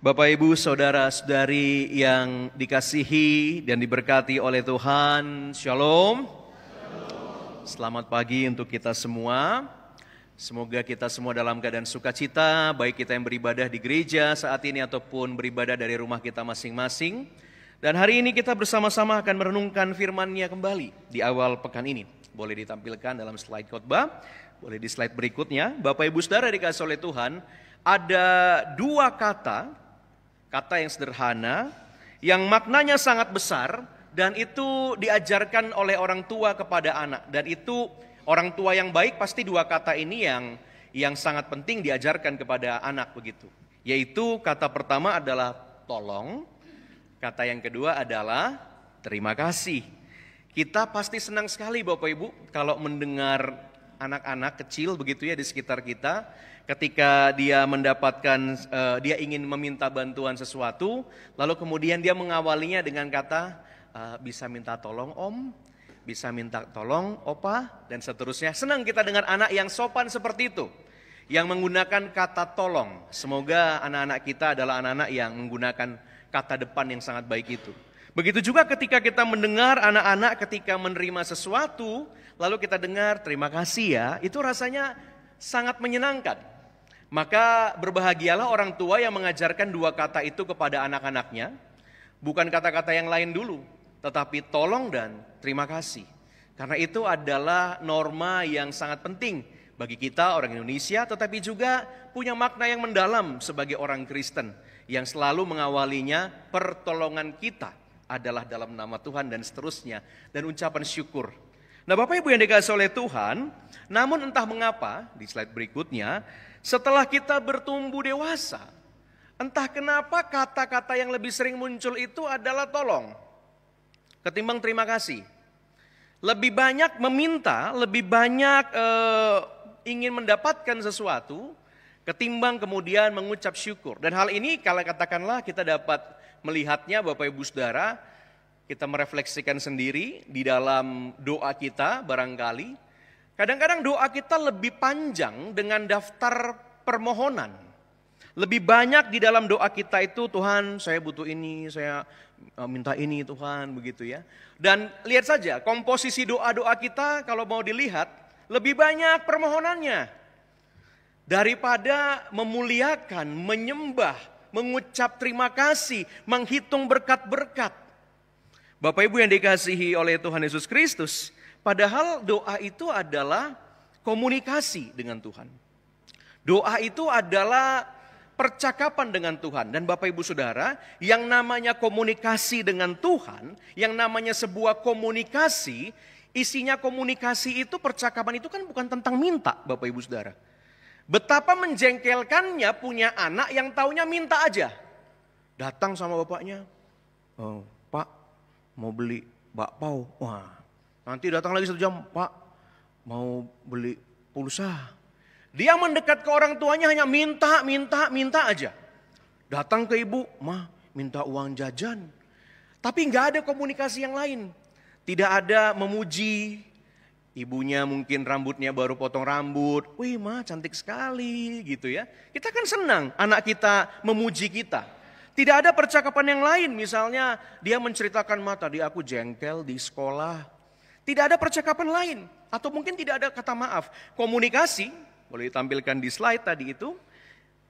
Bapak, Ibu, Saudara-saudari yang dikasihi dan diberkati oleh Tuhan, Shalom. Selamat pagi untuk kita semua. Semoga kita semua dalam keadaan sukacita, baik kita yang beribadah di gereja saat ini ataupun beribadah dari rumah kita masing-masing. Dan hari ini kita bersama-sama akan merenungkan firman-Nya kembali di awal pekan ini. Boleh ditampilkan dalam slide khotbah, boleh di slide berikutnya. Bapak, Ibu, Saudara dikasihi oleh Tuhan, ada dua kata yang sederhana, yang maknanya sangat besar, dan itu diajarkan oleh orang tua kepada anak. Dan itu orang tua yang baik pasti dua kata ini yang sangat penting diajarkan kepada anak begitu. Yaitu kata pertama adalah tolong, kata yang kedua adalah terima kasih. Kita pasti senang sekali Bapak Ibu kalau mendengar anak-anak kecil begitu ya di sekitar kita. Ketika dia mendapatkan, dia ingin meminta bantuan sesuatu, lalu kemudian dia mengawalinya dengan kata, bisa minta tolong om, bisa minta tolong opa, dan seterusnya. Senang kita dengar anak yang sopan seperti itu, yang menggunakan kata tolong. Semoga anak-anak kita adalah anak-anak yang menggunakan kata depan yang sangat baik itu. Begitu juga ketika kita mendengar anak-anak ketika menerima sesuatu, lalu kita dengar terima kasih ya, itu rasanya sangat menyenangkan. Maka berbahagialah orang tua yang mengajarkan dua kata itu kepada anak-anaknya. Bukan kata-kata yang lain dulu, tetapi tolong dan terima kasih. Karena itu adalah norma yang sangat penting bagi kita orang Indonesia, tetapi juga punya makna yang mendalam sebagai orang Kristen, yang selalu mengawalinya pertolongan kita adalah dalam nama Tuhan dan seterusnya, dan ucapan syukur. Nah Bapak Ibu yang dikasihi oleh Tuhan, namun entah mengapa, di slide berikutnya, setelah kita bertumbuh dewasa, entah kenapa kata-kata yang lebih sering muncul itu adalah tolong ketimbang terima kasih. Lebih banyak meminta, lebih banyak ingin mendapatkan sesuatu ketimbang kemudian mengucap syukur. Dan hal ini kalau katakanlah kita dapat melihatnya Bapak Ibu Saudara, kita merefleksikan sendiri di dalam doa kita barangkali. Kadang-kadang doa kita lebih panjang dengan daftar permohonan. Lebih banyak di dalam doa kita itu, Tuhan saya butuh ini, saya minta ini Tuhan, begitu ya. Dan lihat saja komposisi doa-doa kita kalau mau dilihat, lebih banyak permohonannya. Daripada memuliakan, menyembah, mengucap terima kasih, menghitung berkat-berkat. Bapak Ibu yang dikasihi oleh Tuhan Yesus Kristus, padahal doa itu adalah komunikasi dengan Tuhan. Doa itu adalah percakapan dengan Tuhan. Dan Bapak Ibu Saudara, yang namanya komunikasi dengan Tuhan, yang namanya sebuah komunikasi, isinya komunikasi itu, percakapan itu kan bukan tentang minta Bapak Ibu Saudara. Betapa menjengkelkannya punya anak yang taunya minta aja. Datang sama bapaknya, oh, Pak mau beli bakpao, wah. Nanti datang lagi 1 jam, Pak mau beli pulsa. Dia mendekat ke orang tuanya hanya minta aja. Datang ke ibu, mah minta uang jajan. Tapi nggak ada komunikasi yang lain. Tidak ada memuji. Ibunya mungkin rambutnya baru potong rambut. Wih mah cantik sekali gitu ya. Kita kan senang anak kita memuji kita. Tidak ada percakapan yang lain. Misalnya dia menceritakan tadi aku jengkel di sekolah. Tidak ada percakapan lain. Atau mungkin tidak ada kata maaf. Komunikasi, boleh ditampilkan di slide tadi itu.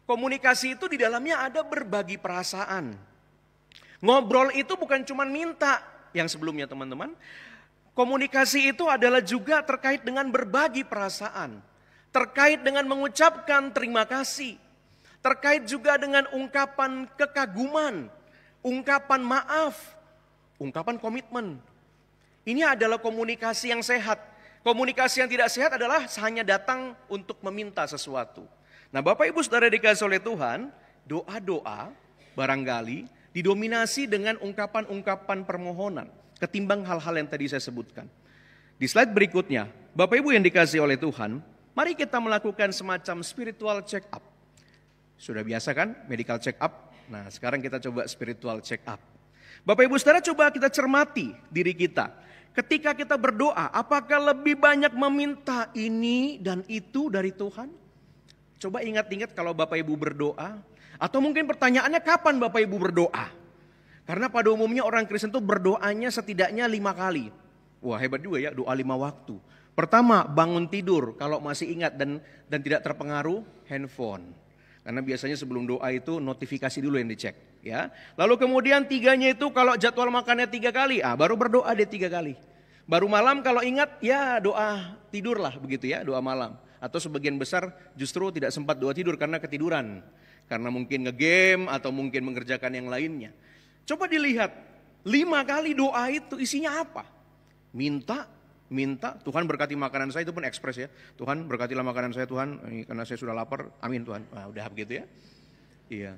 Komunikasi itu di dalamnya ada berbagi perasaan. Ngobrol itu bukan cuma minta yang sebelumnya teman-teman. Komunikasi itu adalah juga terkait dengan berbagi perasaan. Terkait dengan mengucapkan terima kasih. Terkait juga dengan ungkapan kekaguman. Ungkapan maaf. Ungkapan komitmen. Ini adalah komunikasi yang sehat. Komunikasi yang tidak sehat adalah hanya datang untuk meminta sesuatu. Nah Bapak Ibu Saudara dikasihi oleh Tuhan, doa-doa barangkali didominasi dengan ungkapan-ungkapan permohonan ketimbang hal-hal yang tadi saya sebutkan. Di slide berikutnya, Bapak Ibu yang dikasihi oleh Tuhan, mari kita melakukan semacam spiritual check up. Sudah biasa kan medical check up? Nah sekarang kita coba spiritual check up. Bapak Ibu Saudara coba kita cermati diri kita. Ketika kita berdoa, apakah lebih banyak meminta ini dan itu dari Tuhan? Coba ingat-ingat kalau Bapak Ibu berdoa, Atau mungkin pertanyaannya kapan Bapak Ibu berdoa? Karena pada umumnya orang Kristen itu berdoanya setidaknya 5 kali. Wah hebat juga ya, doa 5 waktu. Pertama, bangun tidur kalau masih ingat dan tidak terpengaruh handphone. Karena biasanya sebelum doa itu notifikasi dulu yang dicek. Ya. Lalu kemudian 3-nya itu kalau jadwal makannya 3 kali, baru berdoa deh 3 kali. Baru malam kalau ingat ya doa tidurlah begitu ya, doa malam. Atau sebagian besar justru tidak sempat doa tidur karena ketiduran. Karena mungkin nge-game atau mungkin mengerjakan yang lainnya. Coba dilihat 5 kali doa itu isinya apa? Minta, Tuhan berkati makanan saya, itu pun ekspres ya. Tuhan berkatilah makanan saya Tuhan, karena saya sudah lapar, amin Tuhan. Udah begitu ya. Iya.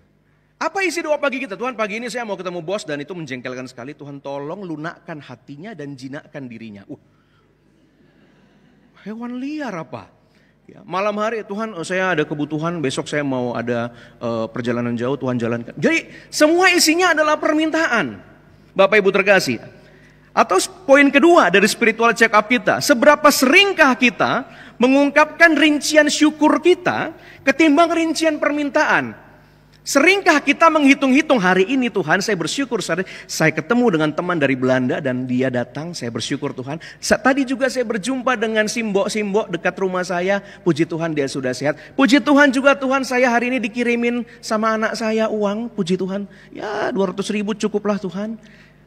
Apa isi doa pagi kita? Tuhan pagi ini saya mau ketemu bos dan itu menjengkelkan sekali. Tuhan tolong lunakkan hatinya dan jinakkan dirinya. Hewan liar apa? Ya, malam hari Tuhan saya ada kebutuhan, besok saya mau ada perjalanan jauh, Tuhan jalankan. Jadi semua isinya adalah permintaan. Bapak Ibu terkasih. Atau poin kedua dari spiritual check up kita. Seberapa seringkah kita mengungkapkan rincian syukur kita ketimbang rincian permintaan? Seringkah kita menghitung-hitung hari ini Tuhan saya bersyukur saya ketemu dengan teman dari Belanda dan dia datang, saya bersyukur Tuhan. Tadi juga saya berjumpa dengan simbok-simbok dekat rumah saya, puji Tuhan dia sudah sehat. Puji Tuhan juga Tuhan saya hari ini dikirimin sama anak saya uang, puji Tuhan. Ya 200.000 cukuplah Tuhan.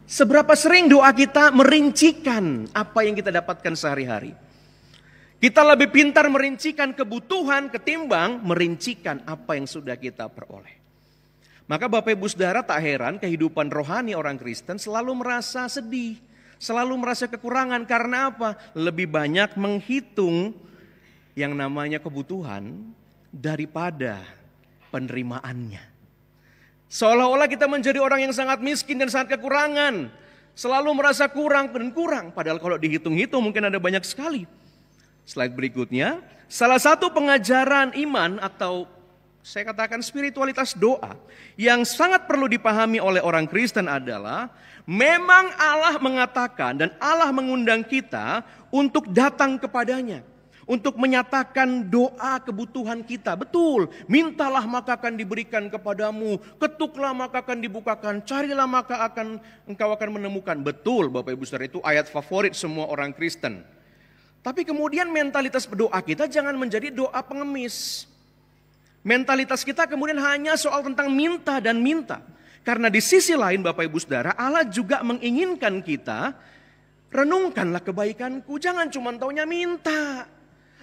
Seberapa sering doa kita merincikan apa yang kita dapatkan sehari-hari. Kita lebih pintar merincikan kebutuhan ketimbang merincikan apa yang sudah kita peroleh. Maka Bapak Ibu Saudara tak heran kehidupan rohani orang Kristen selalu merasa sedih. Selalu merasa kekurangan karena apa? Lebih banyak menghitung yang namanya kebutuhan daripada penerimaannya. Seolah-olah kita menjadi orang yang sangat miskin dan sangat kekurangan. Selalu merasa kurang dan kurang. Padahal kalau dihitung-hitung mungkin ada banyak sekali. Slide berikutnya. Salah satu pengajaran iman atau saya katakan spiritualitas doa yang sangat perlu dipahami oleh orang Kristen adalah memang Allah mengatakan dan Allah mengundang kita untuk datang kepadanya. Untuk menyatakan doa kebutuhan kita. Betul, mintalah maka akan diberikan kepadamu. Ketuklah maka akan dibukakan. Carilah maka engkau akan menemukan. Betul Bapak Ibu Saudara, itu ayat favorit semua orang Kristen. Tapi kemudian mentalitas doa kita jangan menjadi doa pengemis. Mentalitas kita kemudian hanya soal tentang minta dan minta. Karena di sisi lain Bapak Ibu Saudara, Allah juga menginginkan kita, renungkanlah kebaikanku, jangan cuma taunya minta.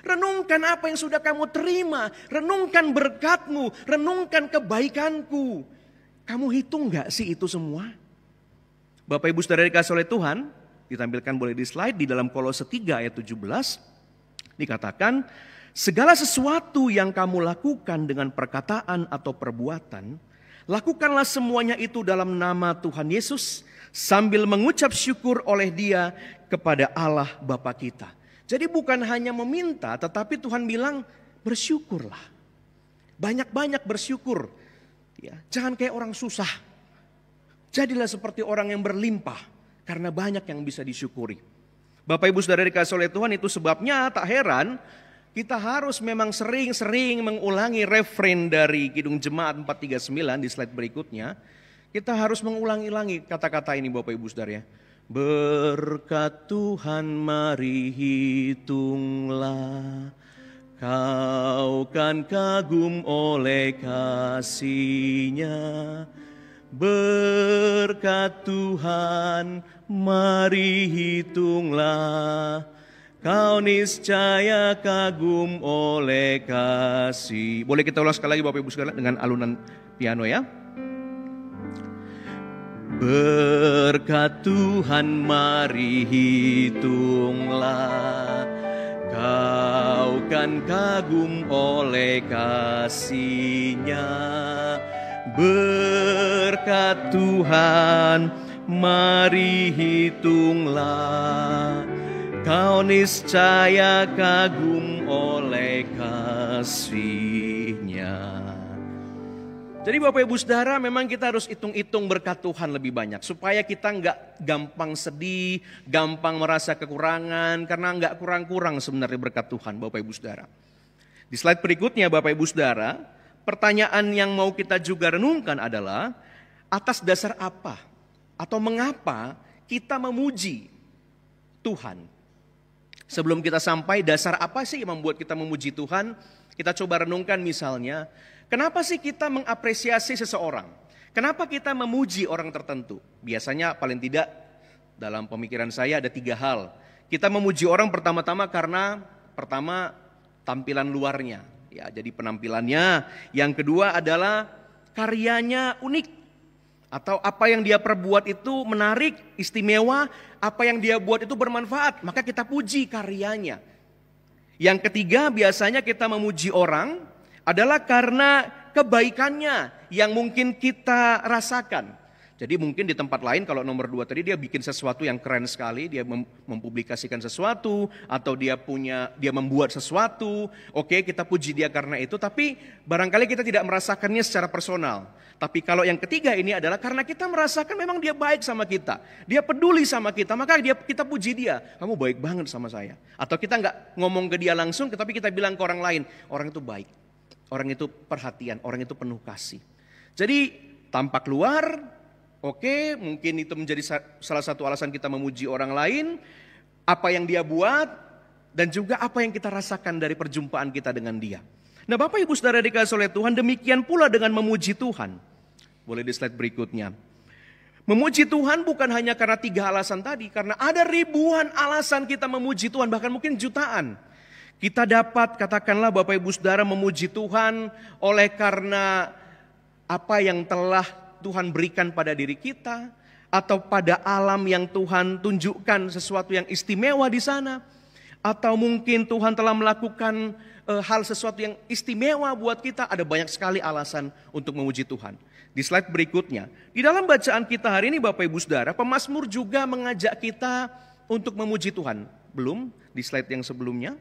Renungkan apa yang sudah kamu terima, renungkan berkatmu, renungkan kebaikanku. Kamu hitung gak sih itu semua? Bapak Ibu Saudara dikasih oleh Tuhan, ditampilkan boleh di slide di dalam Kolose 3 ayat 17, dikatakan, segala sesuatu yang kamu lakukan dengan perkataan atau perbuatan, lakukanlah semuanya itu dalam nama Tuhan Yesus, sambil mengucap syukur oleh Dia kepada Allah Bapa kita. Jadi bukan hanya meminta, tetapi Tuhan bilang bersyukurlah. Banyak-banyak bersyukur. Ya, jangan kayak orang susah. Jadilah seperti orang yang berlimpah, karena banyak yang bisa disyukuri. Bapak Ibu Saudara dikasih oleh Tuhan, itu sebabnya tak heran kita harus memang sering-sering mengulangi refrain dari Kidung Jemaat 439 di slide berikutnya. Kita harus mengulangi-ulangi kata-kata ini Bapak Ibu Saudara ya. Berkat Tuhan mari hitunglah, kau kan kagum oleh kasih-Nya. Berkat Tuhan mari hitunglah, kau niscaya kagum oleh kasih. Boleh kita ulang sekali lagi Bapak Ibu sekalian dengan alunan piano ya. Berkat Tuhan mari hitunglah, kau kan kagum oleh kasih-Nya. Berkat Tuhan mari hitunglah, kau niscaya kagum oleh kasih-Nya. Jadi Bapak Ibu Saudara, memang kita harus hitung-hitung berkat Tuhan lebih banyak. Supaya kita nggak gampang sedih, gampang merasa kekurangan. Karena nggak kurang-kurang sebenarnya berkat Tuhan Bapak Ibu Saudara. Di slide berikutnya Bapak Ibu Saudara, pertanyaan yang mau kita juga renungkan adalah atas dasar apa atau mengapa kita memuji Tuhan. Sebelum kita sampai dasar apa sih yang membuat kita memuji Tuhan, kita coba renungkan misalnya, kenapa sih kita mengapresiasi seseorang? Kenapa kita memuji orang tertentu? Biasanya paling tidak dalam pemikiran saya ada 3 hal. Kita memuji orang pertama-tama karena pertama tampilan luarnya, ya, jadi penampilannya. Yang kedua adalah karyanya unik. Atau apa yang dia perbuat itu menarik, istimewa, apa yang dia buat itu bermanfaat, maka kita puji karyanya. Yang ketiga biasanya kita memuji orang adalah karena kebaikannya yang mungkin kita rasakan. Jadi mungkin di tempat lain kalau nomor 2 tadi dia bikin sesuatu yang keren sekali, dia mempublikasikan sesuatu atau dia membuat sesuatu, oke, kita puji dia karena itu, tapi barangkali kita tidak merasakannya secara personal. Tapi kalau yang ketiga ini adalah karena kita merasakan memang dia baik sama kita, dia peduli sama kita, maka kita puji dia, kamu baik banget sama saya. Atau kita nggak ngomong ke dia langsung, tapi kita bilang ke orang lain, orang itu baik, orang itu perhatian, orang itu penuh kasih. Jadi tampak luar, oke, mungkin itu menjadi salah satu alasan kita memuji orang lain, apa yang dia buat, dan juga apa yang kita rasakan dari perjumpaan kita dengan dia. Nah Bapak Ibu Saudara dikasihi oleh Tuhan, demikian pula dengan memuji Tuhan. Boleh di slide berikutnya. Memuji Tuhan bukan hanya karena 3 alasan tadi, karena ada ribuan alasan kita memuji Tuhan, bahkan mungkin jutaan. Kita dapat katakanlah Bapak Ibu Saudara memuji Tuhan oleh karena apa yang telah Tuhan berikan pada diri kita, atau pada alam yang Tuhan tunjukkan sesuatu yang istimewa di sana, atau mungkin Tuhan telah melakukan hal sesuatu yang istimewa buat kita. Ada banyak sekali alasan untuk memuji Tuhan. Di slide berikutnya, di dalam bacaan kita hari ini Bapak Ibu Saudara, pemazmur juga mengajak kita untuk memuji Tuhan. Belum, di slide yang sebelumnya.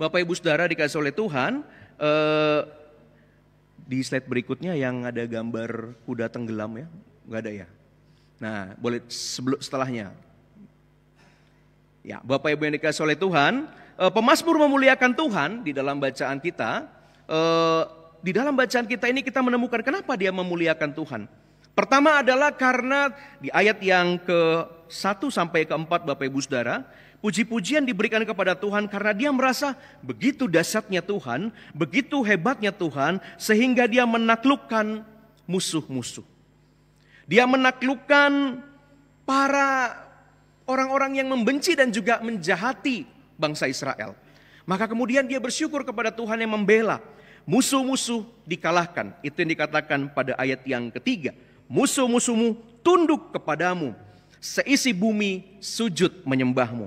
Bapak Ibu Saudara dikasihi oleh Tuhan, di slide berikutnya yang ada gambar kuda tenggelam ya, nggak ada ya. Nah, boleh setelahnya. Ya, Bapak Ibu yang dikasihi oleh Tuhan, pemazmur memuliakan Tuhan di dalam bacaan kita. Di dalam bacaan kita ini kita menemukan kenapa dia memuliakan Tuhan. Pertama adalah karena di ayat yang ke-1 sampai ke-4 Bapak Ibu Saudara, puji-pujian diberikan kepada Tuhan karena dia merasa begitu dahsyatnya Tuhan, begitu hebatnya Tuhan, sehingga dia menaklukkan musuh-musuh. Dia menaklukkan para orang-orang yang membenci dan juga menjahati bangsa Israel. Maka kemudian dia bersyukur kepada Tuhan yang membela. Musuh-musuh dikalahkan. Itu yang dikatakan pada ayat yang ketiga. Musuh-musuhmu tunduk kepadamu. Seisi bumi sujud menyembahmu.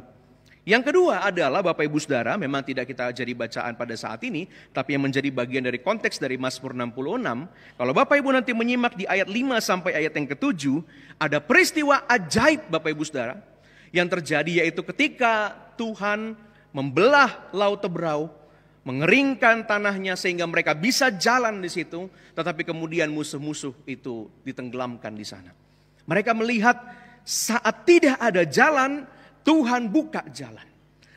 Yang kedua adalah Bapak Ibu Saudara, memang tidak kita jadi bacaan pada saat ini, tapi yang menjadi bagian dari konteks dari Mazmur 66. Kalau Bapak Ibu nanti menyimak di ayat 5 sampai ayat yang ke-7, ada peristiwa ajaib Bapak Ibu Saudara yang terjadi, yaitu ketika Tuhan membelah Laut Teberau, mengeringkan tanahnya sehingga mereka bisa jalan di situ, tetapi kemudian musuh-musuh itu ditenggelamkan di sana. Mereka melihat saat tidak ada jalan, Tuhan buka jalan.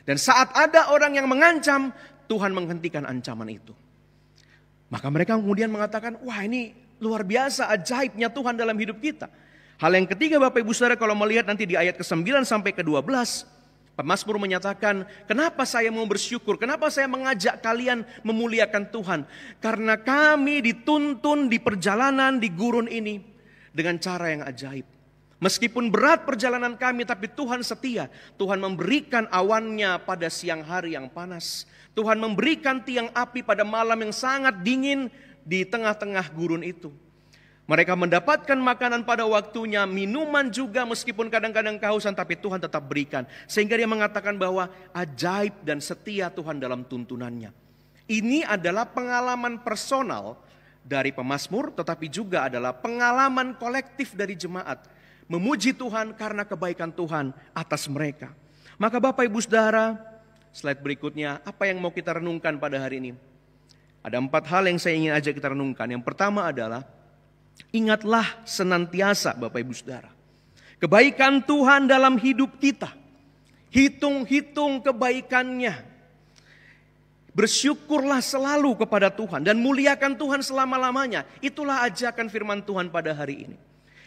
Dan saat ada orang yang mengancam, Tuhan menghentikan ancaman itu. Maka mereka kemudian mengatakan, wah ini luar biasa ajaibnya Tuhan dalam hidup kita. Hal yang ketiga Bapak Ibu Saudara, kalau melihat nanti di ayat ke-9 sampai ke-12, pemazmur menyatakan, kenapa saya mau bersyukur, kenapa saya mengajak kalian memuliakan Tuhan. Karena kami dituntun di perjalanan di gurun ini dengan cara yang ajaib. Meskipun berat perjalanan kami, tapi Tuhan setia. Tuhan memberikan awannya pada siang hari yang panas. Tuhan memberikan tiang api pada malam yang sangat dingin di tengah-tengah gurun itu. Mereka mendapatkan makanan pada waktunya, minuman juga meskipun kadang-kadang kehausan, tapi Tuhan tetap berikan. Sehingga dia mengatakan bahwa ajaib dan setia Tuhan dalam tuntunannya. Ini adalah pengalaman personal dari pemazmur, tetapi juga adalah pengalaman kolektif dari jemaat. Memuji Tuhan karena kebaikan Tuhan atas mereka. Maka Bapak Ibu Saudara, slide berikutnya, apa yang mau kita renungkan pada hari ini? Ada 4 hal yang saya ingin ajak kita renungkan. Yang pertama adalah, ingatlah senantiasa Bapak Ibu Saudara, kebaikan Tuhan dalam hidup kita. Hitung-hitung kebaikannya. Bersyukurlah selalu kepada Tuhan dan muliakan Tuhan selama-lamanya. Itulah ajakan firman Tuhan pada hari ini.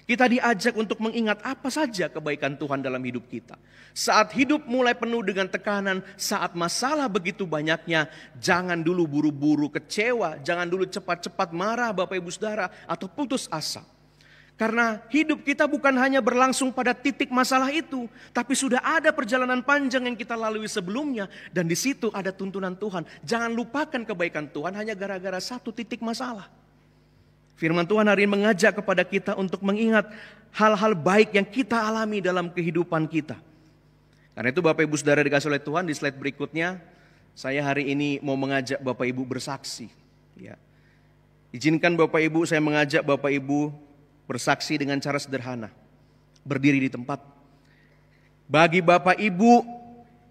Kita diajak untuk mengingat apa saja kebaikan Tuhan dalam hidup kita. Saat hidup mulai penuh dengan tekanan, saat masalah begitu banyaknya, jangan dulu buru-buru kecewa, jangan dulu cepat-cepat marah Bapak Ibu Saudara atau putus asa. Karena hidup kita bukan hanya berlangsung pada titik masalah itu, tapi sudah ada perjalanan panjang yang kita lalui sebelumnya dan di situ ada tuntunan Tuhan. Jangan lupakan kebaikan Tuhan hanya gara-gara satu titik masalah. Firman Tuhan hari ini mengajak kepada kita untuk mengingat hal-hal baik yang kita alami dalam kehidupan kita. Karena itu Bapak Ibu Saudara dikasih oleh Tuhan, di slide berikutnya saya hari ini mau mengajak Bapak Ibu bersaksi. Ya. Izinkan Bapak Ibu, saya mengajak Bapak Ibu bersaksi dengan cara sederhana. Berdiri di tempat. Bagi Bapak Ibu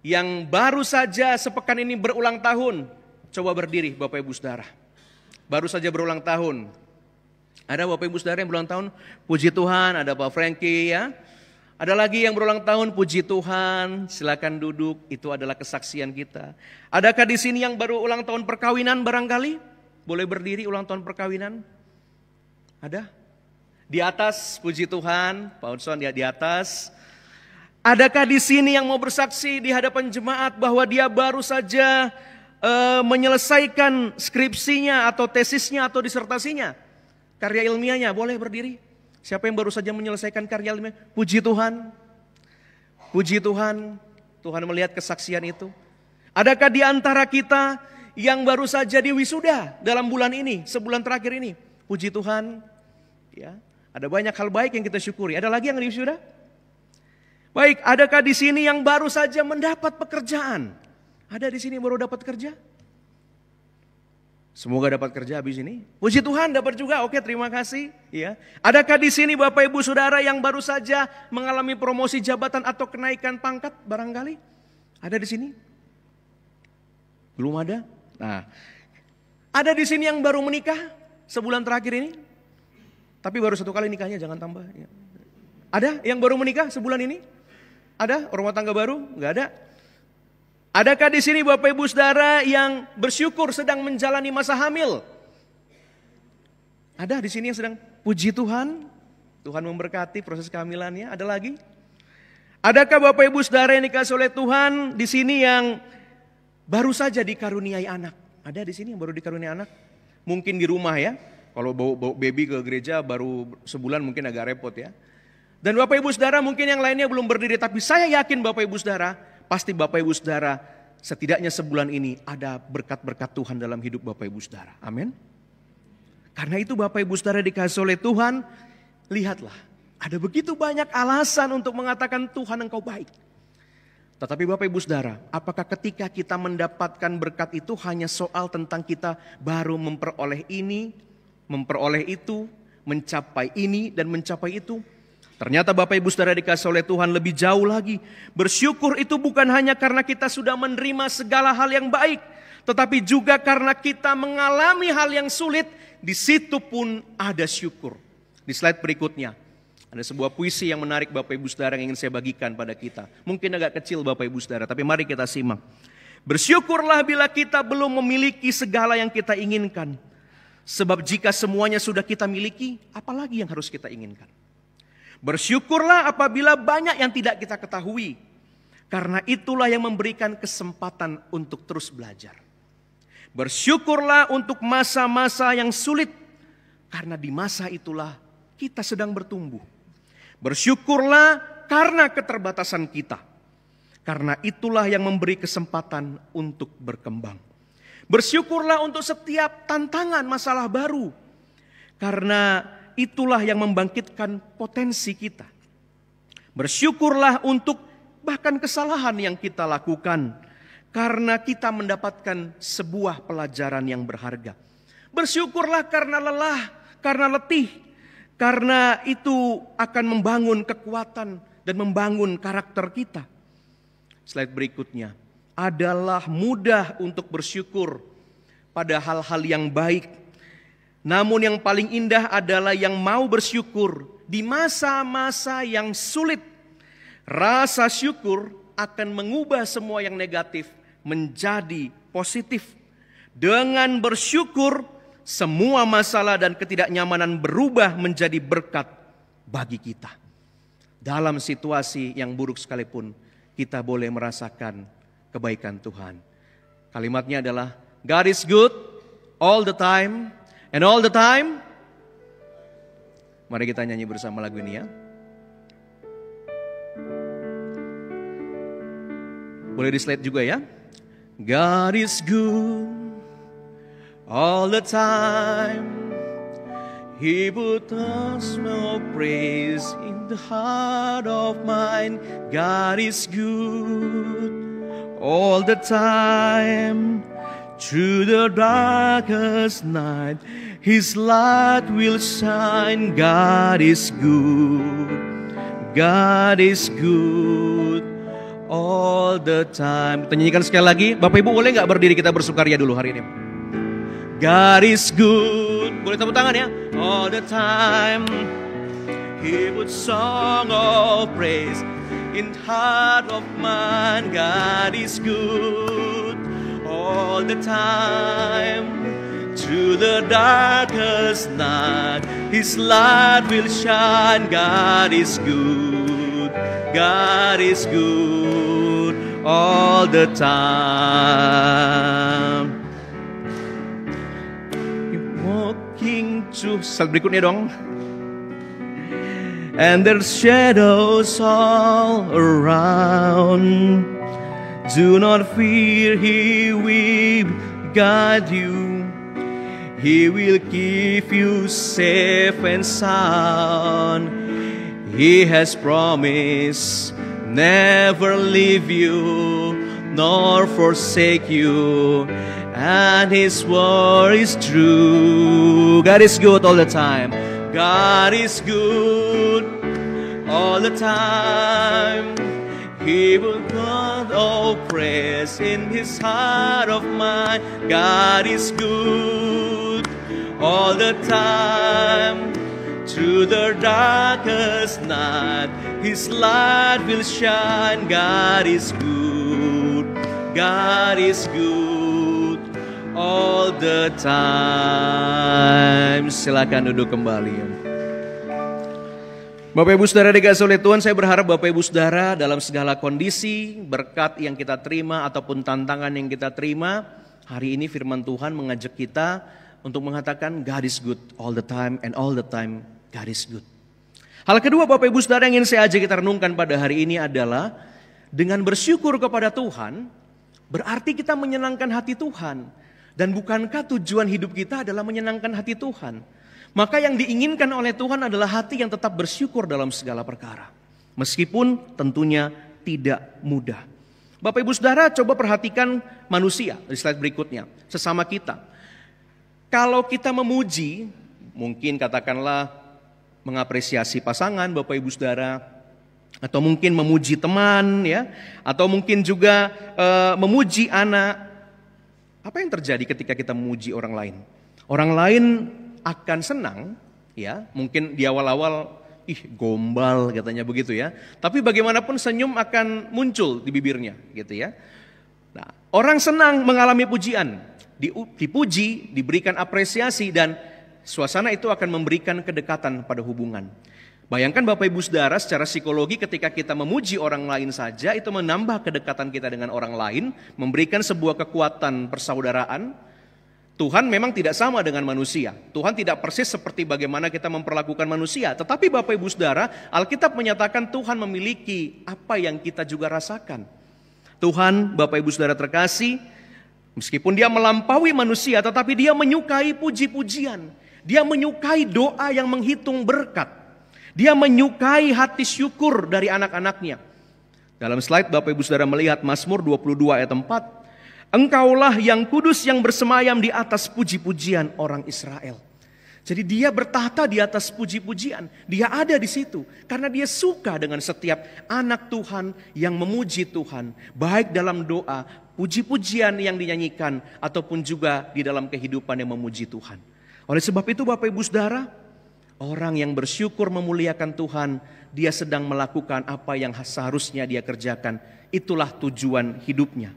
yang baru saja sepekan ini berulang tahun, coba berdiri Bapak Ibu Saudara. Baru saja berulang tahun. Ada Bapak Ibu Saudara yang berulang tahun, puji Tuhan, ada Pak Frankie ya. Ada lagi yang berulang tahun, puji Tuhan, silakan duduk, itu adalah kesaksian kita. Adakah di sini yang baru ulang tahun perkawinan barangkali? Boleh berdiri ulang tahun perkawinan? Ada? Di atas, puji Tuhan, Pak Hudson ya di atas. Adakah di sini yang mau bersaksi di hadapan jemaat bahwa dia baru saja menyelesaikan skripsinya atau tesisnya atau disertasinya? Karya ilmiahnya, boleh berdiri. Siapa yang baru saja menyelesaikan karya ilmiah? Puji Tuhan. Puji Tuhan. Tuhan melihat kesaksian itu. Adakah di antara kita yang baru saja diwisuda dalam bulan ini, sebulan terakhir ini? Puji Tuhan. Ya, ada banyak hal baik yang kita syukuri. Ada lagi yang diwisuda? Baik, adakah di sini yang baru saja mendapat pekerjaan? Ada di sini yang baru dapat kerja? Semoga dapat kerja habis ini. Puji Tuhan dapat juga. Oke, terima kasih. Ya. Adakah di sini Bapak Ibu Saudara yang baru saja mengalami promosi jabatan atau kenaikan pangkat barangkali? Ada di sini? Belum ada? Nah, ada di sini yang baru menikah sebulan terakhir ini? Tapi baru satu kali nikahnya, jangan tambah. Ya. Ada yang baru menikah sebulan ini? Ada rumah tangga baru? Enggak ada. Adakah di sini Bapak Ibu Saudara yang bersyukur sedang menjalani masa hamil? Ada di sini yang sedang, puji Tuhan, Tuhan memberkati proses kehamilannya. Ada lagi? Adakah Bapak Ibu Saudara yang dikasih oleh Tuhan di sini yang baru saja dikaruniai anak? Ada di sini yang baru dikaruniai anak? Mungkin di rumah ya. Kalau bawa baby ke gereja baru sebulan mungkin agak repot ya. Dan Bapak Ibu Saudara mungkin yang lainnya belum berdiri, tapi saya yakin Bapak Ibu Saudara, pasti Bapak Ibu Saudara setidaknya sebulan ini ada berkat-berkat Tuhan dalam hidup Bapak Ibu Saudara. Amin. Karena itu Bapak Ibu Saudara dikasih oleh Tuhan, lihatlah ada begitu banyak alasan untuk mengatakan Tuhan Engkau baik. Tetapi Bapak Ibu Saudara, apakah ketika kita mendapatkan berkat itu hanya soal tentang kita baru memperoleh ini, memperoleh itu, mencapai ini dan mencapai itu? Ternyata Bapak Ibu Saudara dikasih oleh Tuhan lebih jauh lagi. Bersyukur itu bukan hanya karena kita sudah menerima segala hal yang baik, tetapi juga karena kita mengalami hal yang sulit, di situ pun ada syukur. Di slide berikutnya, ada sebuah puisi yang menarik Bapak Ibu Saudara yang ingin saya bagikan pada kita. Mungkin agak kecil Bapak Ibu Saudara, tapi mari kita simak. Bersyukurlah bila kita belum memiliki segala yang kita inginkan. Sebab jika semuanya sudah kita miliki, apalagi yang harus kita inginkan? Bersyukurlah apabila banyak yang tidak kita ketahui, karena itulah yang memberikan kesempatan untuk terus belajar. Bersyukurlah untuk masa-masa yang sulit, karena di masa itulah kita sedang bertumbuh. Bersyukurlah karena keterbatasan kita, karena itulah yang memberi kesempatan untuk berkembang. Bersyukurlah untuk setiap tantangan masalah baru, karena itulah yang membangkitkan potensi kita. Bersyukurlah untuk bahkan kesalahan yang kita lakukan, karena kita mendapatkan sebuah pelajaran yang berharga. Bersyukurlah karena lelah, karena letih, karena itu akan membangun kekuatan dan membangun karakter kita. Slide berikutnya, adalah mudah untuk bersyukur pada hal-hal yang baik. Namun yang paling indah adalah yang mau bersyukur di masa-masa yang sulit. Rasa syukur akan mengubah semua yang negatif menjadi positif. Dengan bersyukur, semua masalah dan ketidaknyamanan berubah menjadi berkat bagi kita. Dalam situasi yang buruk sekalipun, kita boleh merasakan kebaikan Tuhan. Kalimatnya adalah, God is good all the time, and all the time. Mari kita nyanyi bersama lagu ini ya. Boleh di slide juga ya. God is good all the time. He put a small praise in the heart of mine. God is good all the time. Through the darkest night, His light will shine. God is good. God is good all the time. Kita nyanyikan sekali lagi. Bapak Ibu boleh gak berdiri, kita bersukaria dulu hari ini. God is good. Boleh tepuk tangan ya. All the time. He put song of praise in heart of mine. God is good all the time. Through the darkest night, His light will shine. God is good. God is good all the time. Walking through, slide berikutnya dong. And there's shadows all around. Do not fear, He will guide you. He will keep you safe and sound. He has promised never leave you nor forsake you. And His word is true. God is good all the time. God is good all the time. He will put all praise in His heart of mine. God is good all the time. Through the darkest night, His light will shine. God is good. God is good all the time. Silakan duduk kembali. Bapak Ibu Saudara dikasihi oleh Tuhan, saya berharap Bapak Ibu Saudara dalam segala kondisi, berkat yang kita terima ataupun tantangan yang kita terima, hari ini firman Tuhan mengajak kita untuk mengatakan God is good all the time, and all the time God is good. Hal kedua Bapak Ibu Saudara yang ingin saya ajak kita renungkan pada hari ini adalah dengan bersyukur kepada Tuhan, berarti kita menyenangkan hati Tuhan. Dan bukankah tujuan hidup kita adalah menyenangkan hati Tuhan? Maka yang diinginkan oleh Tuhan adalah hati yang tetap bersyukur dalam segala perkara. Meskipun tentunya tidak mudah. Bapak Ibu Saudara coba perhatikan manusia di slide berikutnya. Sesama kita. Kalau kita memuji, mungkin katakanlah mengapresiasi pasangan Bapak Ibu Saudara. Atau mungkin memuji teman ya. Atau mungkin juga memuji anak. Apa yang terjadi ketika kita memuji orang lain? Orang lain akan senang, ya mungkin di awal-awal, gombal katanya begitu ya. Tapi bagaimanapun senyum akan muncul di bibirnya, gitu ya. Nah, orang senang mengalami pujian, dipuji, diberikan apresiasi dan suasana itu akan memberikan kedekatan pada hubungan. Bayangkan Bapak Ibu Saudara secara psikologi ketika kita memuji orang lain saja itu menambah kedekatan kita dengan orang lain, memberikan sebuah kekuatan persaudaraan. Tuhan memang tidak sama dengan manusia. Tuhan tidak persis seperti bagaimana kita memperlakukan manusia. Tetapi Bapak Ibu Saudara, Alkitab menyatakan Tuhan memiliki apa yang kita juga rasakan. Tuhan, Bapak Ibu Saudara terkasih, meskipun Dia melampaui manusia, tetapi Dia menyukai puji-pujian. Dia menyukai doa yang menghitung berkat. Dia menyukai hati syukur dari anak-anaknya. Dalam slide Bapak Ibu Saudara melihat Mazmur 22 ayat 4. Engkaulah yang kudus yang bersemayam di atas puji-pujian orang Israel. Jadi Dia bertahta di atas puji-pujian. Dia ada di situ karena Dia suka dengan setiap anak Tuhan yang memuji Tuhan. Baik dalam doa, puji-pujian yang dinyanyikan ataupun juga di dalam kehidupan yang memuji Tuhan. Oleh sebab itu Bapak Ibu Saudara, orang yang bersyukur memuliakan Tuhan, dia sedang melakukan apa yang seharusnya dia kerjakan. Itulah tujuan hidupnya.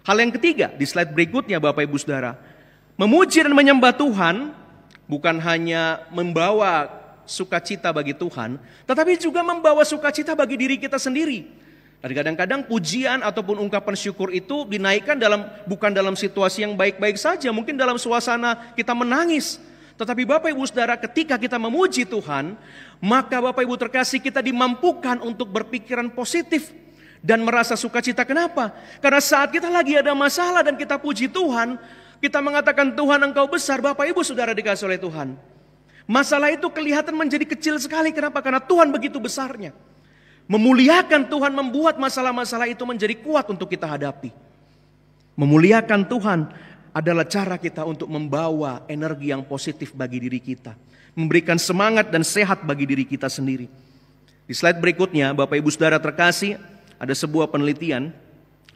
Hal yang ketiga, di slide berikutnya Bapak Ibu Saudara, memuji dan menyembah Tuhan bukan hanya membawa sukacita bagi Tuhan, tetapi juga membawa sukacita bagi diri kita sendiri. Dan kadang-kadang pujian ataupun ungkapan syukur itu dinaikkan bukan dalam situasi yang baik-baik saja, mungkin dalam suasana kita menangis. Tetapi Bapak Ibu Saudara, ketika kita memuji Tuhan, maka Bapak Ibu terkasih, kita dimampukan untuk berpikiran positif dan merasa sukacita. Kenapa? Karena saat kita lagi ada masalah dan kita puji Tuhan, kita mengatakan Tuhan Engkau besar. Bapak Ibu Saudara dikasih oleh Tuhan, masalah itu kelihatan menjadi kecil sekali. Kenapa? Karena Tuhan begitu besarnya. Memuliakan Tuhan membuat masalah-masalah itu menjadi kuat untuk kita hadapi. Memuliakan Tuhan adalah cara kita untuk membawa energi yang positif bagi diri kita, memberikan semangat dan sehat bagi diri kita sendiri. Di slide berikutnya, Bapak Ibu Saudara terkasih, ada sebuah penelitian,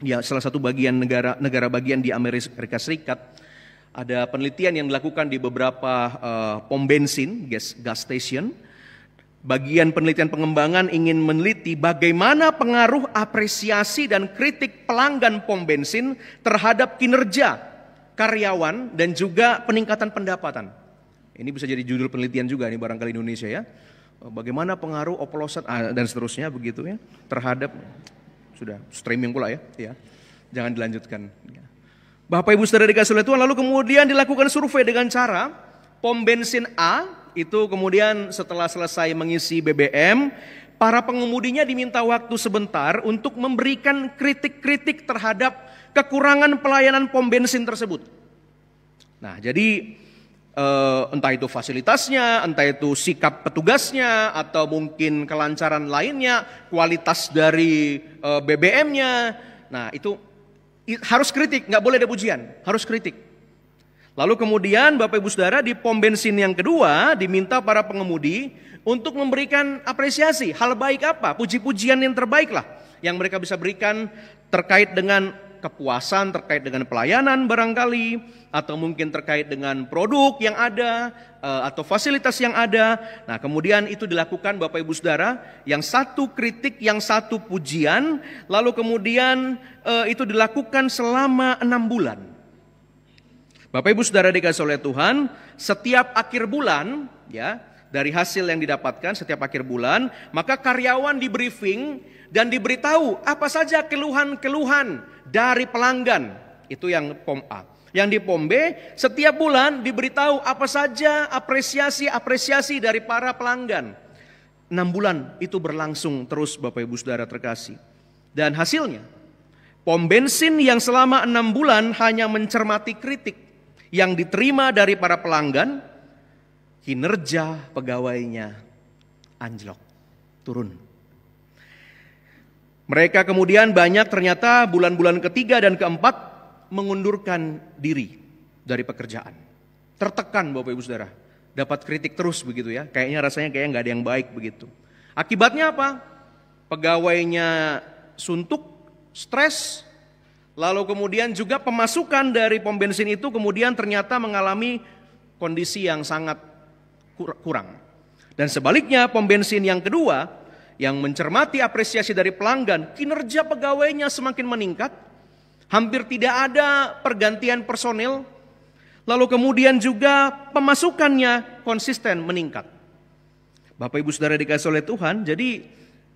ya salah satu negara bagian di Amerika Serikat. Ada penelitian yang dilakukan di beberapa pom bensin, gas station. Bagian penelitian pengembangan ingin meneliti bagaimana pengaruh apresiasi dan kritik pelanggan pom bensin terhadap kinerja karyawan dan juga peningkatan pendapatan. Ini bisa jadi judul penelitian juga nih barangkali Indonesia ya. Bagaimana pengaruh oplosan dan seterusnya begitu ya terhadap, sudah streaming pula ya. Jangan dilanjutkan. Bapak Ibu Saudara dikasih oleh Tuhan, lalu kemudian dilakukan survei dengan cara pom bensin A itu kemudian setelah selesai mengisi BBM, para pengemudinya diminta waktu sebentar untuk memberikan kritik-kritik terhadap kekurangan pelayanan pom bensin tersebut. Nah, jadi entah itu fasilitasnya, entah itu sikap petugasnya, atau mungkin kelancaran lainnya, kualitas dari BBM-nya. Nah, itu harus kritik, nggak boleh ada pujian, harus kritik. Lalu kemudian Bapak Ibu Saudara di pom bensin yang kedua diminta para pengemudi untuk memberikan apresiasi. Hal baik apa? Puji-pujian yang terbaik lah yang mereka bisa berikan terkait dengan kepuasan, terkait dengan pelayanan barangkali, atau mungkin terkait dengan produk yang ada, atau fasilitas yang ada. Nah kemudian itu dilakukan Bapak Ibu Saudara, yang satu kritik, yang satu pujian, lalu kemudian itu dilakukan selama 6 bulan. Bapak Ibu Saudara dikasih oleh Tuhan, setiap akhir bulan ya, dari hasil yang didapatkan setiap akhir bulan, maka karyawan di briefing dan diberitahu apa saja keluhan-keluhan dari pelanggan. Itu yang pom A. Yang di pom B, setiap bulan diberitahu apa saja apresiasi dari para pelanggan. 6 bulan itu berlangsung terus Bapak Ibu Saudara terkasih. Dan hasilnya, pom bensin yang selama 6 bulan hanya mencermati kritik yang diterima dari para pelanggan, kinerja pegawainya anjlok, turun. Mereka kemudian banyak ternyata bulan-bulan ketiga dan keempat mengundurkan diri dari pekerjaan. Tertekan Bapak Ibu Saudara, dapat kritik terus begitu ya, kayaknya rasanya nggak ada yang baik begitu. Akibatnya apa? Pegawainya suntuk, stres. Lalu kemudian juga pemasukan dari pom bensin itu kemudian ternyata mengalami kondisi yang sangat kurang. Dan sebaliknya pom bensin yang kedua yang mencermati apresiasi dari pelanggan, kinerja pegawainya semakin meningkat. Hampir tidak ada pergantian personil. Lalu kemudian juga pemasukannya konsisten meningkat. Bapak Ibu Saudara dikasih oleh Tuhan, jadi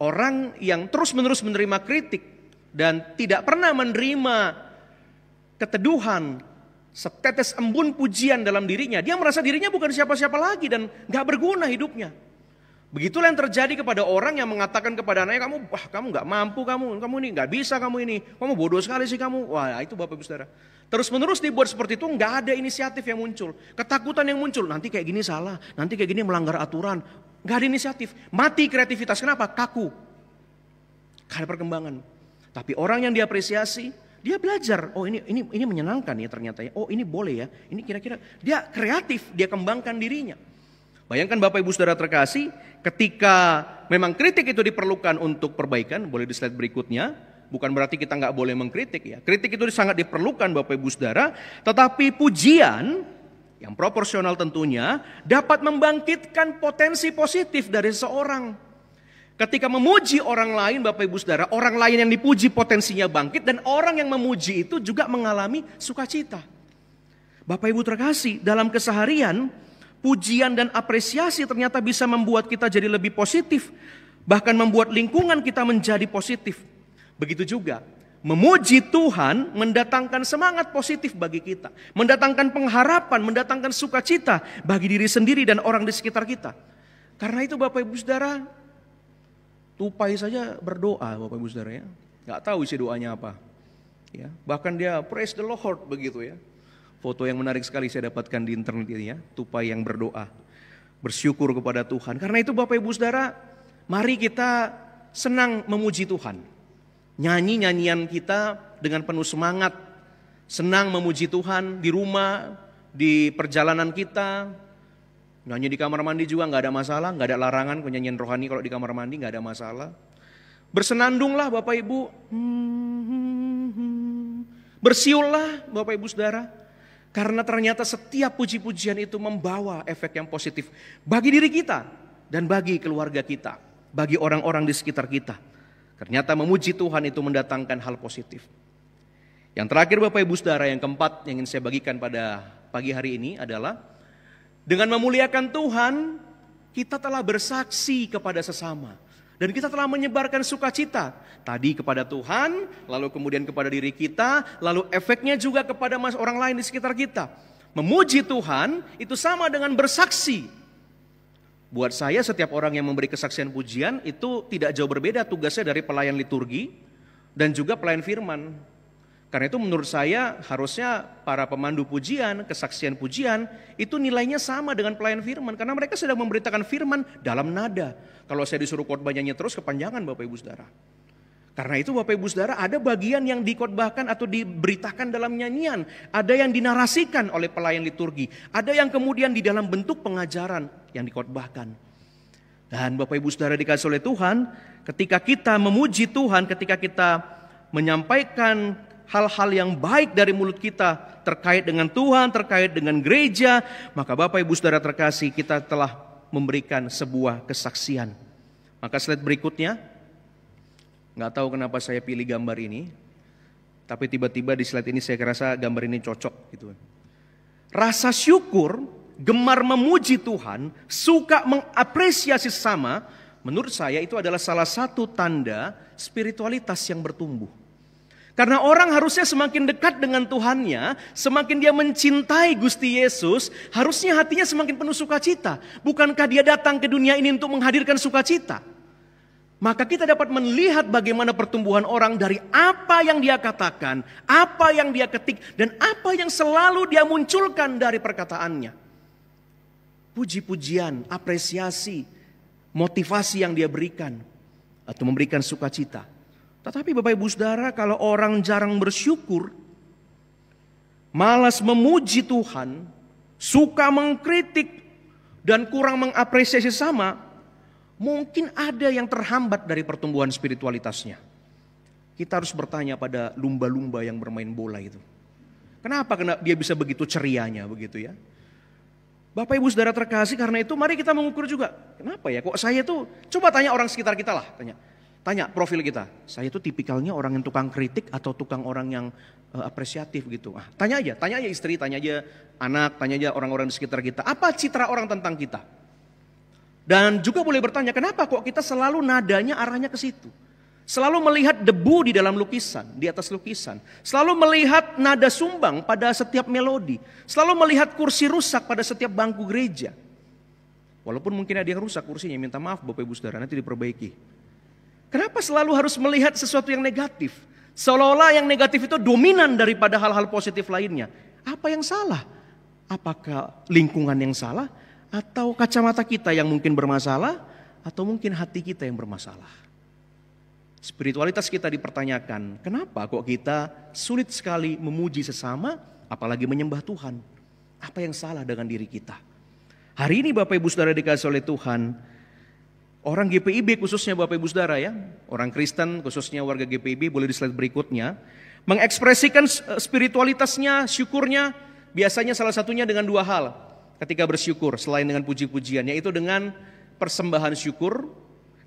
orang yang terus-menerus menerima kritik dan tidak pernah menerima keteduhan, setetes embun pujian dalam dirinya, dia merasa dirinya bukan siapa-siapa lagi dan gak berguna hidupnya. Begitulah yang terjadi kepada orang yang mengatakan kepada anaknya, kamu gak mampu, kamu ini gak bisa, kamu bodoh sekali sih kamu. Wah itu Bapak Ibu Saudara. Terus-menerus dibuat seperti itu, gak ada inisiatif yang muncul. Ketakutan yang muncul, nanti kayak gini salah, nanti kayak gini melanggar aturan. Gak ada inisiatif, mati kreativitas. Kenapa? Kaku. Gak ada perkembangan. Tapi orang yang diapresiasi, dia belajar, oh ini menyenangkan ya ternyata ya, oh ini boleh ya, ini kira-kira, dia kreatif, dia kembangkan dirinya. Bayangkan Bapak Ibu Saudara terkasih, ketika memang kritik itu diperlukan untuk perbaikan, boleh di slide berikutnya, bukan berarti kita nggak boleh mengkritik ya, kritik itu sangat diperlukan Bapak Ibu Saudara, tetapi pujian yang proporsional tentunya dapat membangkitkan potensi positif dari seorang. Ketika memuji orang lain, Bapak Ibu Saudara, orang lain yang dipuji potensinya bangkit, dan orang yang memuji itu juga mengalami sukacita. Bapak Ibu terkasih, dalam keseharian, pujian dan apresiasi ternyata bisa membuat kita jadi lebih positif, bahkan membuat lingkungan kita menjadi positif. Begitu juga, memuji Tuhan mendatangkan semangat positif bagi kita, mendatangkan pengharapan, mendatangkan sukacita bagi diri sendiri dan orang di sekitar kita. Karena itu Bapak Ibu Saudara, tupai saja berdoa Bapak Ibu Saudara ya. Gak tahu isi doanya apa. Ya, bahkan dia praise the Lord begitu ya. Foto yang menarik sekali saya dapatkan di internet ini ya, tupai yang berdoa, bersyukur kepada Tuhan. Karena itu Bapak Ibu Saudara, mari kita senang memuji Tuhan. Nyanyi-nyanyian kita dengan penuh semangat, senang memuji Tuhan di rumah, di perjalanan kita. Nyanyi di kamar mandi juga gak ada masalah, gak ada larangan nyanyian rohani kalau di kamar mandi gak ada masalah. Bersenandunglah Bapak Ibu, bersiullah Bapak Ibu Saudara. Karena ternyata setiap puji-pujian itu membawa efek yang positif bagi diri kita dan bagi keluarga kita, bagi orang-orang di sekitar kita. Ternyata memuji Tuhan itu mendatangkan hal positif. Yang terakhir Bapak Ibu Saudara, yang keempat yang ingin saya bagikan pada pagi hari ini adalah dengan memuliakan Tuhan, kita telah bersaksi kepada sesama. Dan kita telah menyebarkan sukacita. Tadi kepada Tuhan, lalu kemudian kepada diri kita, lalu efeknya juga kepada orang lain di sekitar kita. Memuji Tuhan itu sama dengan bersaksi. Buat saya setiap orang yang memberi kesaksian pujian itu tidak jauh berbeda tugasnya dari pelayan liturgi dan juga pelayan firman. Karena itu menurut saya harusnya para pemandu pujian, kesaksian pujian itu nilainya sama dengan pelayan firman. Karena mereka sedang memberitakan firman dalam nada. Kalau saya disuruh khotbah nyanyi terus kepanjangan Bapak Ibu Saudara. Karena itu Bapak Ibu Saudara, ada bagian yang dikhotbahkan atau diberitakan dalam nyanyian. Ada yang dinarasikan oleh pelayan liturgi. Ada yang kemudian di dalam bentuk pengajaran yang dikhotbahkan. Dan Bapak Ibu Saudara dikasih oleh Tuhan, ketika kita memuji Tuhan, ketika kita menyampaikan hal-hal yang baik dari mulut kita terkait dengan Tuhan, terkait dengan gereja, maka Bapak Ibu Saudara terkasih, kita telah memberikan sebuah kesaksian. Maka slide berikutnya, nggak tahu kenapa saya pilih gambar ini, tapi tiba-tiba di slide ini saya rasa gambar ini cocok gitu. Rasa syukur, gemar memuji Tuhan, suka mengapresiasi sesama, menurut saya itu adalah salah satu tanda spiritualitas yang bertumbuh. Karena orang harusnya semakin dekat dengan Tuhannya, semakin dia mencintai Gusti Yesus, harusnya hatinya semakin penuh sukacita. Bukankah dia datang ke dunia ini untuk menghadirkan sukacita? Maka kita dapat melihat bagaimana pertumbuhan orang dari apa yang dia katakan, apa yang dia ketik, dan apa yang selalu dia munculkan dari perkataannya. Puji-pujian, apresiasi, motivasi yang dia berikan, atau memberikan sukacita. Tetapi Bapak Ibu Saudara, kalau orang jarang bersyukur, malas memuji Tuhan, suka mengkritik, dan kurang mengapresiasi sama, mungkin ada yang terhambat dari pertumbuhan spiritualitasnya. Kita harus bertanya pada lumba-lumba yang bermain bola itu. Kenapa dia bisa begitu cerianya begitu ya? Bapak Ibu Saudara terkasih, karena itu mari kita mengukur juga. Kenapa ya kok saya tuh, coba tanya orang sekitar kita lah, Tanya profil kita, saya itu tipikalnya orang yang tukang kritik atau tukang orang yang apresiatif gitu. Tanya aja istri, tanya aja anak, tanya aja orang-orang di sekitar kita. Apa citra orang tentang kita? Dan juga boleh bertanya, kenapa kok kita selalu nadanya arahnya ke situ? Selalu melihat debu di dalam lukisan, di atas lukisan. Selalu melihat nada sumbang pada setiap melodi. Selalu melihat kursi rusak pada setiap bangku gereja. Walaupun mungkin ada yang rusak kursinya, minta maaf Bapak Ibu Saudara, nanti diperbaiki. Kenapa selalu harus melihat sesuatu yang negatif? Seolah-olah yang negatif itu dominan daripada hal-hal positif lainnya. Apa yang salah? Apakah lingkungan yang salah? Atau kacamata kita yang mungkin bermasalah? Atau mungkin hati kita yang bermasalah? Spiritualitas kita dipertanyakan. Kenapa kok kita sulit sekali memuji sesama, apalagi menyembah Tuhan? Apa yang salah dengan diri kita? Hari ini Bapak Ibu Saudara dikasih oleh Tuhan, orang GPIB khususnya Bapak Ibu Saudara ya, orang Kristen khususnya warga GPIB, boleh di slide berikutnya, mengekspresikan spiritualitasnya, syukurnya, biasanya salah satunya dengan dua hal ketika bersyukur selain dengan puji-pujian, yaitu dengan persembahan syukur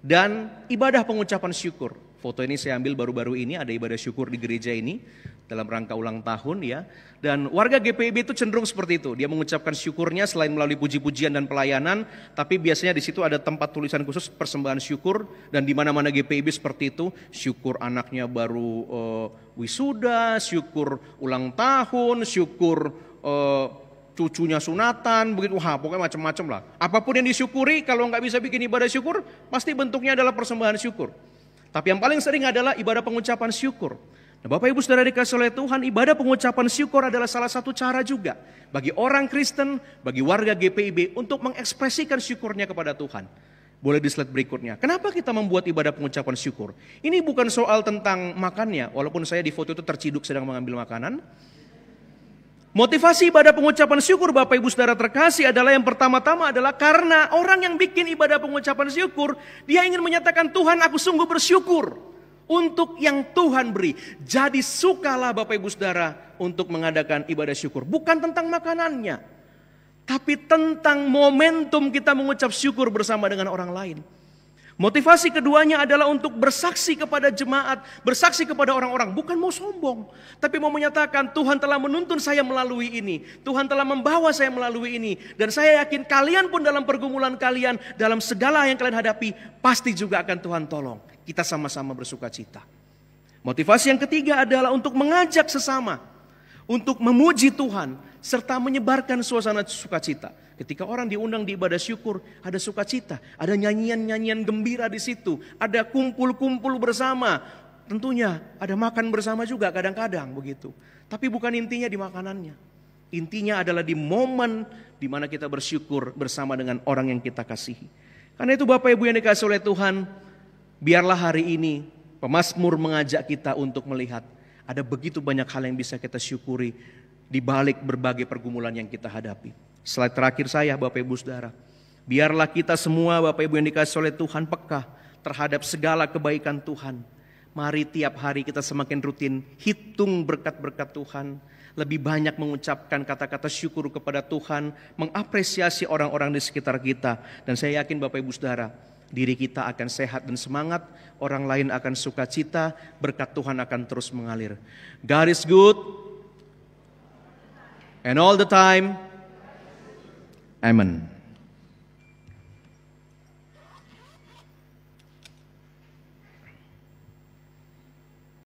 dan ibadah pengucapan syukur. Foto ini saya ambil baru-baru ini, ada ibadah syukur di gereja ini dalam rangka ulang tahun ya. Dan warga GPIB itu cenderung seperti itu. Dia mengucapkan syukurnya selain melalui puji-pujian dan pelayanan, tapi biasanya di situ ada tempat tulisan khusus persembahan syukur, dan di mana-mana GPIB seperti itu, syukur anaknya baru wisuda, syukur ulang tahun, syukur cucunya sunatan, begitu, pokoknya macam-macam lah. Apapun yang disyukuri, kalau nggak bisa bikin ibadah syukur, pasti bentuknya adalah persembahan syukur. Tapi yang paling sering adalah ibadah pengucapan syukur. Nah, Bapak Ibu Saudara dikasih oleh Tuhan, ibadah pengucapan syukur adalah salah satu cara juga bagi orang Kristen, bagi warga GPIB untuk mengekspresikan syukurnya kepada Tuhan. Boleh di slide berikutnya. Kenapa kita membuat ibadah pengucapan syukur? Ini bukan soal tentang makannya, walaupun saya di foto itu terciduk sedang mengambil makanan. Motivasi ibadah pengucapan syukur Bapak Ibu Saudara terkasih adalah yang pertama-tama adalah karena orang yang bikin ibadah pengucapan syukur, dia ingin menyatakan, Tuhan, aku sungguh bersyukur untuk yang Tuhan beri. Jadi sukalah Bapak Ibu Saudara untuk mengadakan ibadah syukur. Bukan tentang makanannya, tapi tentang momentum kita mengucap syukur bersama dengan orang lain. Motivasi keduanya adalah untuk bersaksi kepada jemaat, bersaksi kepada orang-orang, bukan mau sombong, tapi mau menyatakan Tuhan telah menuntun saya melalui ini, Tuhan telah membawa saya melalui ini, dan saya yakin kalian pun dalam pergumulan kalian, dalam segala yang kalian hadapi, pasti juga akan Tuhan tolong. Kita sama-sama bersuka cita. Motivasi yang ketiga adalah untuk mengajak sesama, untuk memuji Tuhan, serta menyebarkan suasana sukacita. Ketika orang diundang di ibadah syukur, ada sukacita, ada nyanyian-nyanyian gembira di situ, ada kumpul-kumpul bersama. Tentunya ada makan bersama juga kadang-kadang begitu. Tapi bukan intinya di makanannya. Intinya adalah di momen di mana kita bersyukur bersama dengan orang yang kita kasihi. Karena itu Bapak Ibu yang dikasihi oleh Tuhan, biarlah hari ini pemazmur mengajak kita untuk melihat ada begitu banyak hal yang bisa kita syukuri di balik berbagai pergumulan yang kita hadapi. Slide terakhir saya Bapak Ibu Saudara. Biarlah kita semua Bapak Ibu yang dikasihi oleh Tuhan peka terhadap segala kebaikan Tuhan. Mari tiap hari kita semakin rutin hitung berkat-berkat Tuhan. Lebih banyak mengucapkan kata-kata syukur kepada Tuhan. Mengapresiasi orang-orang di sekitar kita. Dan saya yakin Bapak Ibu Saudara, diri kita akan sehat dan semangat. Orang lain akan sukacita. Berkat Tuhan akan terus mengalir. God is good. And all the time. Amen.